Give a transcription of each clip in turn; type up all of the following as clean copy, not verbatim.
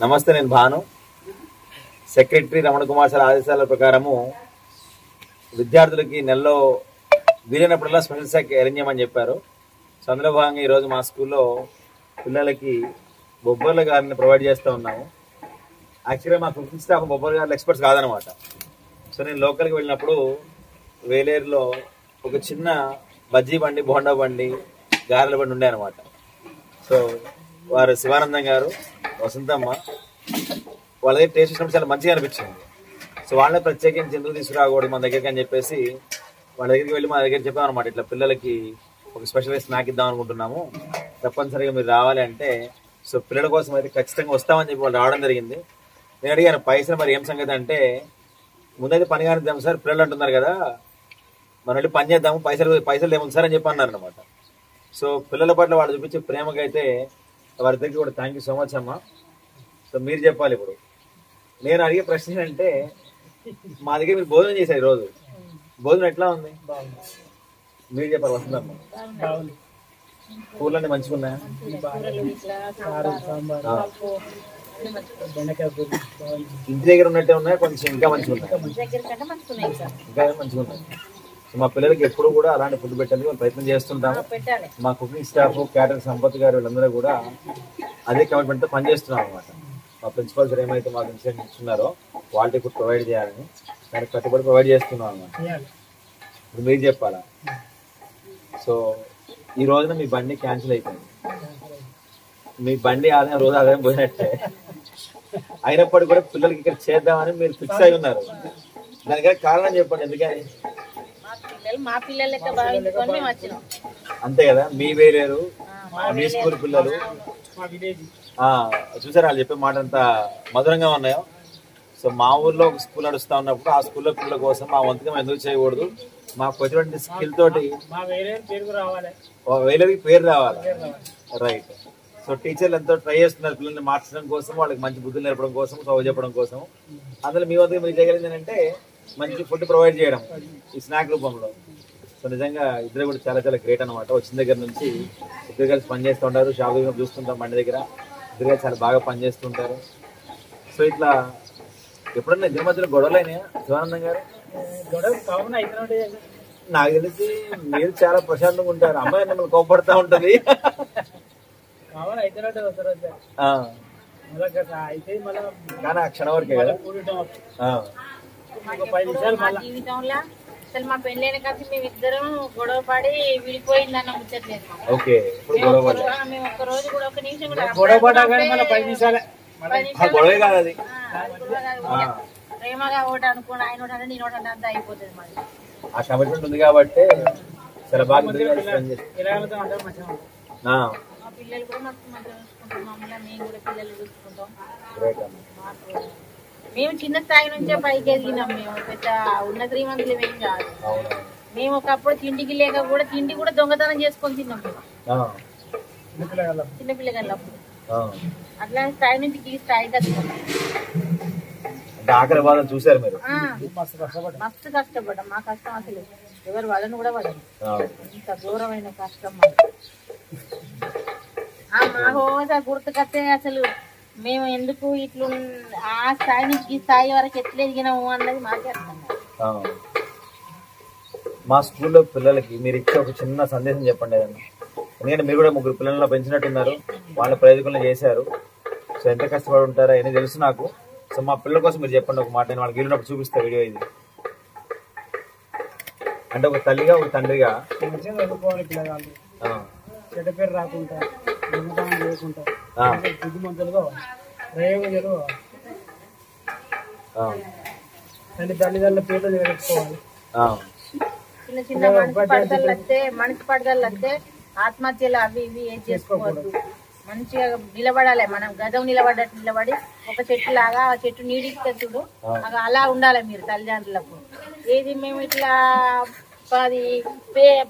నమస్తే, నేను Bhanu. Secretary Ramana Kumar sir ఆదేశాల ప్రకారము విద్యార్థులకి నెలలో వీలైనప్పుడల్లా స్పెషల్ శాఖ అరేంజ్ చేయమని చెప్పారు. సో అందులో భాగంగా ఈరోజు మా స్కూల్లో పిల్లలకి బొబ్బర్ల గారిని ప్రొవైడ్ చేస్తూ ఉన్నాము. యాక్చువల్గా మా కుకింగ్ స్టాఫ్ బొబ్బర్ల గారు ఎక్స్పర్ట్స్ కాదనమాట. సో నేను లోకల్కి వెళ్ళినప్పుడు వేలేరులో ఒక చిన్న బజ్జీ బండి, బోండా బండి, గారెల బండి ఉండే అనమాట. సో వారు శివానందం గారు, వసంతమ్మ, వాళ్ళ దగ్గర టేస్ట్ చేసినప్పుడు చాలా మంచిగా అనిపించింది. సో వాళ్ళని ప్రత్యేకించి ఎందుకు తీసుకురాకూడదు మన దగ్గరికి అని చెప్పేసి వాళ్ళ దగ్గరికి వెళ్ళి మా దగ్గర చెప్పాం అనమాట. ఇట్లా పిల్లలకి ఒక స్పెషల్ స్నాక్ ఇద్దాం అనుకుంటున్నాము, తప్పనిసరిగా మీరు రావాలి అంటే. సో పిల్లల కోసం అయితే ఖచ్చితంగా వస్తామని చెప్పి వాళ్ళు రావడం జరిగింది. నేను అడిగాను పైసలు మరి ఏం సంగతి అంటే, ముందైతే పని కానిద్దాం సార్, పిల్లలు అంటున్నారు కదా, మనం వెళ్ళి పని చేద్దాము, పైసలు ఏముంది సార్ అని చెప్పి అన్నారు అనమాట. సో పిల్లల పట్ల వాళ్ళు చూపించే ప్రేమకైతే వారి దగ్గరికి కూడా థ్యాంక్ యూ సో మచ్ అమ్మా. సో మీరు చెప్పాలి ఇప్పుడు. నేను అడిగే ప్రశ్న అంటే, మా దగ్గర మీరు భోజనం చేశారు ఈరోజు, భోజనం ఎట్లా ఉంది మీరు చెప్పాలి. వస్తుందమ్మా, కూరలన్నీ మంచిగా ఉన్నాయా? ఇంటి దగ్గర ఉన్నట్టే ఉన్నాయా, కొంచెం ఇంకా మంచిగా ఉన్నాయి? ఇంకా మంచిగా ఉన్నాయి. సో మా పిల్లలకి ఎప్పుడు కూడా అలాంటి ఫుడ్ పెట్టడానికి మేము ప్రయత్నం చేస్తుంటాము. మా కుకింగ్ స్టాఫ్, క్యాటరింగ్ సంపత్ గారు వీళ్ళందరూ కూడా అదే కమిట్మెంట్తో పనిచేస్తున్నాం అనమాట. మా ప్రిన్సిపల్ సార్ ఏమైతే మాకు ఇన్స్ట్రక్షన్ ఇస్తున్నారో క్వాలిటీ ఫుడ్ ప్రొవైడ్ చేయాలని దానికి కట్టుబడి ప్రొవైడ్ చేస్తున్నాం అనమాట. ఇప్పుడు మీరు చెప్పాలా. సో ఈ రోజున మీ బండి క్యాన్సిల్ అయిపోయింది. మీ బండి ఆదాయం రోజు ఆదాయం పోయినట్టే. అయినప్పటికీ కూడా పిల్లలకి ఇక్కడ చేద్దామని మీరు ఫిక్స్ అయి ఉన్నారు. దానికి కారణం చెప్పండి, ఎందుకని? అంతే కదా, మీ వేరేరు, మీ స్కూల్ పిల్లలు చూసారా వాళ్ళు చెప్పే మాట అంత మధురంగా ఉన్నాయో. సో మా ఊర్లో ఒక స్కూల్ నడుస్తా ఉన్నప్పుడు ఆ స్కూల్లో పిల్లల కోసం మా వంతుగా ఎందుకు చేయకూడదు, మాకు వచ్చినటువంటి స్కిల్ తోటి వేలకి పేరు రావాలి. రైట్. సో టీచర్లు ఎంతో ట్రై చేస్తున్నారు పిల్లల్ని మార్చడం కోసం, వాళ్ళకి మంచి బుద్ధులు నేర్పడం కోసం, చదువు చెప్పడం కోసం. అందులో మీ వంతుగా మీరు చేయగలిగింది ఏంటంటే మంచి ఫుడ్ ప్రొవైడ్ చేయడం ఈ స్నాక్ రూపంలో. సో నిజంగా ఇద్దరు కూడా చాలా చాలా గ్రేట్ అనమాట. వచ్చిన దగ్గర నుంచి ఇద్దరు కలిసి పనిచేస్తూ ఉంటారు. షాప్ దగ్గర చూస్తుంటాం, బండి దగ్గర ఇద్దరుగా చాలా బాగా పనిచేస్తుంటారు. సో ఇట్లా ఎప్పుడన్నా ఇద్దరి మధ్యలో గొడవలు అయినాయా శివానందం గారు? నాకు తెలిసి మీరు చాలా ప్రశాంతంగా ఉంటారు, అమ్మాయి మిమ్మల్ని కోపడుతూ ఉంటది. కానీ ఆ క్షణం వరకే కదా. అసలు మా పెళ్ళైన కలిసి మేమిద్దరం గొడవ పడి విడిపోయిందన్న ముచ్చట్లేదు. మేము ఒక్క రోజు కూడా ఒక నిమిషం ప్రేమగా ఒకటి అనుకోండి, ఆయన ఒకటి అంటే నేను ఒకటి అంటే అంతా అయిపోతుంది. మరి ఆ కమిట్మెంట్ ఉంది కాబట్టి చాలా బాగా. మా పిల్లలు కూడా మాకు మంచిగా చూసుకుంటాం, మమ్మల్ని మేము కూడా పిల్లలు చూసుకుంటాం. మేము చిన్న స్థాయి నుంచే పైకి ఎదిగినాం. మేము పెద్ద ఉన్న శ్రీమంతులు ఏం కాదు. మేము ఒకప్పుడు తిండికి లేక కూడా తిండి కూడా దొంగతనం చేసుకొని తిన్నాం మేము చిన్నపిల్లగల్లప్పుడు. అట్లా స్థాయి నుంచి ఈ స్థాయికి చూసారు మీరు. మస్తు కష్టపడ్డాం. మా కష్టం అసలు ఎవరు వాళ్ళని కూడా పడదు. ఇంత ఘోరమైన కష్టం మా హోదా గుర్తుకొస్తే అసలు మేము ఎందుకు ఇట్లు ఆ స్థాయి నుంచి ఈ స్థాయి వరకు ఎట్లా ఎదిగినాము అన్నది మాకే అర్థం కాదు. మా స్కూల్లో పిల్లలకి మీరు ఇచ్చే ఒక చిన్న సందేశం చెప్పండి ఏదన్నా. ఎందుకంటే మీరు కూడా ముగ్గురు పిల్లల్లో పెంచినట్టున్నారు, వాళ్ళ ప్రయోజకులను చేశారు. సో ఎంత కష్టపడి ఉంటారో అని తెలుసు నాకు. సో మా పిల్లల కోసం మీరు చెప్పండి ఒక మాట. నేను వాళ్ళకి వెళ్ళినప్పుడు చూపిస్తా వీడియో ఇది. అంటే ఒక తల్లిగా ఒక తండ్రిగా చెడ్డ పేరు రాకుండా లేకుండా బుద్ధిమంతులుగా ప్రయోగం తల్లిదండ్రుల పేర్లు నిలబెట్టుకోవాలి. చిన్న చిన్న మనిషి పడదలు వస్తే ఆత్మహత్యలు అవి ఇవి ఏం చేసుకోవద్దు. మంచిగా నిలబడాలి. మనం గదం నిలబడ్డట్టు నిలబడి ఒక చెట్టు లాగా ఆ చెట్టు నీడికి చూడు అలా ఉండాలి మీరు తల్లిదండ్రులకు. ఏది మేము ఇట్లా అది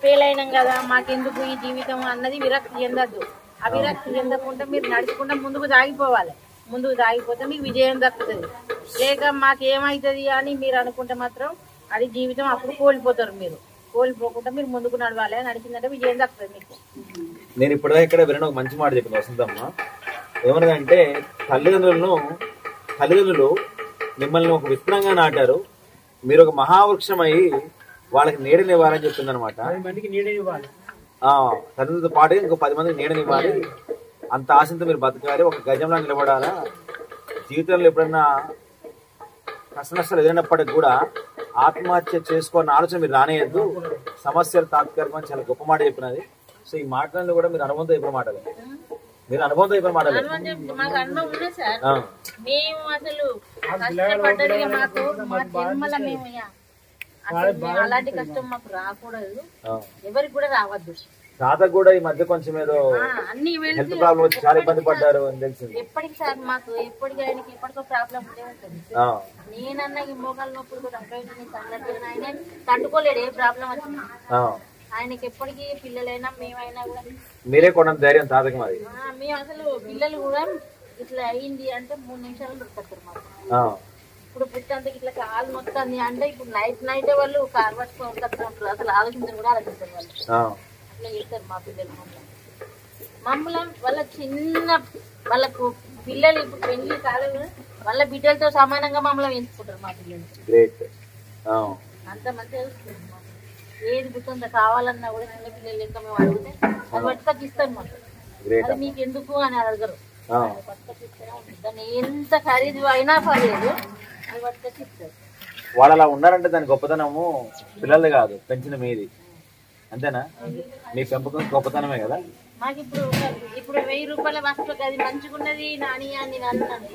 పేలైనాం కదా మాకెందుకు ఈ జీవితం అన్నది విరక్తి చెందద్దు. ఆ విరక్తి చెందకుండా మీరు నడుచుకుంటా ముందుకు సాగిపోవాలి. ముందుకు సాగిపోతే మీకు విజయం దక్కుతుంది. లేక మాకేమవుతుంది అని మీరు అనుకుంటే మాత్రం అది జీవితం అప్పుడు కోల్పోతారు. మీరు కోల్పోకుండా మీరు ముందుకు నడవాలి. నడిచిందంటే విజయం దక్కుతుంది మీకు. నేను ఇప్పటిదాకా ఇక్కడ వినడం ఒక మంచి మాట చెప్పింది వసంతమ్మ. ఏమన్నదంటే తల్లిదండ్రులు మిమ్మల్ని ఒక విత్తనంగా నాటారు, మీరు ఒక మహావృక్షం అయ్యి వాళ్ళకి నీడనివ్వాలని చెప్తుంది అనమాట. 10 మందికి నీడ ఇవ్వాలి. తల్లిదండ్రులతో పాటు ఇంకో 10 మందికి నీడనివ్వాలి. అంత ఆశంతో మీరు బతకాలి, ఒక గజంలా నిలబడాలా. జీవితంలో ఎప్పుడన్నా కష్ట నష్టాలు ఎదురైనప్పటికి కూడా ఆత్మహత్య చేసుకోవాలన్న ఆలోచన మీరు రానేయద్దు. సమస్యలు తాత్కాలికమని చాలా గొప్ప మాట చెప్పినది. సో ఈ మాటలను కూడా మీరు అనుభవంతో చెప్పిన మాటలే, మీరు అనుభవంతో చెప్పిన మాటలే. మాకు అనుభవం ఉంది సార్. మేము అసలు కష్టపడ్డది మాకు మా జన్మల మేము అలాంటి కష్టం మాకు రాకూడదు, ఎవరికి కూడా రావద్దు. తాతకు కూడా ఈ మధ్య కొంచెం ఏదో అన్ని హెల్త్ ప్రాబ్లం వచ్చి చాలా ఇబ్బంది పడ్డారు అని తెలిసింది. ఎప్పటికి సార్ మాకు ఎప్పటికీ ఆయనకి ఎప్పటికో ప్రాబ్లం ఉండే ఉంటుంది. నేనన్నా ఈ మోకాలు నొప్పులు కూడా ఆయన తట్టుకోలేడు, ఏ ప్రాబ్లం వచ్చినా. ఆయనకి ఎప్పటికీ పిల్లలైనా మేమైనా కూడా మీరే కొన్న ధైర్యం తాతకి మరి. మేము అసలు పిల్లలు కూడా ఇట్లా అయింది అంటే 3 నిమిషాలు దొరుకుతారు మాకు. ఇప్పుడు పుట్టంతకి ఇట్లా కాలు మొత్తం అంటే ఇప్పుడు నైట్ వాళ్ళు కారు పట్టుకుంటారు, అసలు ఆలోచించరు కూడా ఆలోచిస్తారు వాళ్ళు. అట్లా చేస్తారు మా పిల్లలు మమ్మల్ని. వాళ్ళ చిన్న వాళ్ళకు పిల్లలు ఇప్పుడు పెళ్లి కాలేదు, వాళ్ళ బిడ్డలతో సమానంగా మమ్మల్ని పెంచుకుంటారు మా పిల్లలు. అంత మంచిగా చూసుకుంటారు. ఏది పుట్టిందో కావాలన్నా కూడా చిన్న పిల్లలు లెక్క మేము అడిగితే అది పట్టుకొచ్చి ఇస్తారు మాకు. అది మీకు ఎందుకు అని అడగరు, పట్టుకొచ్చి ఇస్తారా. దాన్ని ఎంత ఖరీదు అయినా పర్లేదు, అది పట్టుకొచ్చి ఇస్తారు. వాళ్ళు అలా ఉన్నారంటే దాని గొప్పతనము పిల్లలు కాదు, పెంచిన మీది. అంతేనా? మీ పెంపకం గొప్పతనమే కదా. మాకు ఇప్పుడు 1000 రూపాయల వస్తువుకి అది మంచిగున్నది నాని అని నేను అన్నాను.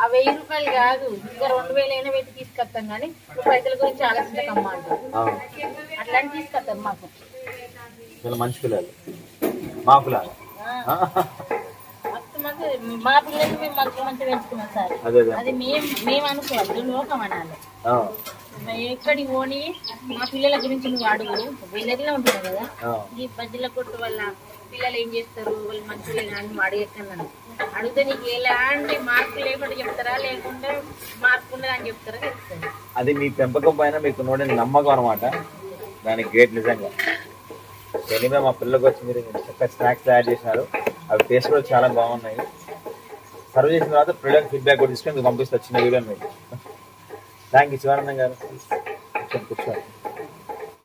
ఆ 1000 రూపాయలు కాదు, ఇంకా 2000 అయినా పెట్టి తీసుకొస్తాం. కానీ పైసల గురించి ఆలోచించకమ్మా అంటారు. అట్లాంటి తీసుకొస్తాం మాకు. మంచి పిల్లలు మా పిల్లలు, మా పిల్లలు మేము మంచి పెంచుకున్నాం సార్. అది మేము అనుకోవద్దు, లోకం అనాలి. ఎక్కడికి పోని మా పిల్లల గురించి నువ్వు అడుగు. వీళ్ళలో ఉంటున్నావు కదా, ఈ బజ్జీల కొట్టు వల్ల పిల్లలు ఏం చేస్తారు, వాళ్ళు మంచిగా కానీ నువ్వు అడిగేస్తున్నాను. అడిగితే నీకు ఎలాంటి మార్పు లేకుండా చెప్తారా, లేకుంటే మార్పు ఉండదు అని చెప్తారా చెప్తాను. అది మీ పెంపకం పైన మీకు నమ్మకం అనమాట. దానికి గ్రేట్ నిజంగా. ఎనివే మా పిల్లలకు వచ్చి మీరు చక్కగా స్నాక్స్ తయారు చేసినారు, అవి టేస్ట్ కూడా చాలా బాగున్నాయి. సర్వ్ చేసిన తర్వాత ప్రొడక్ట్ ఫీడ్బ్యాక్ కూడా తీసుకొని పంపిస్తే చిన్న వీడియో మీకు. థ్యాంక్ యూ శివానందం గారు. కూర్చోండి.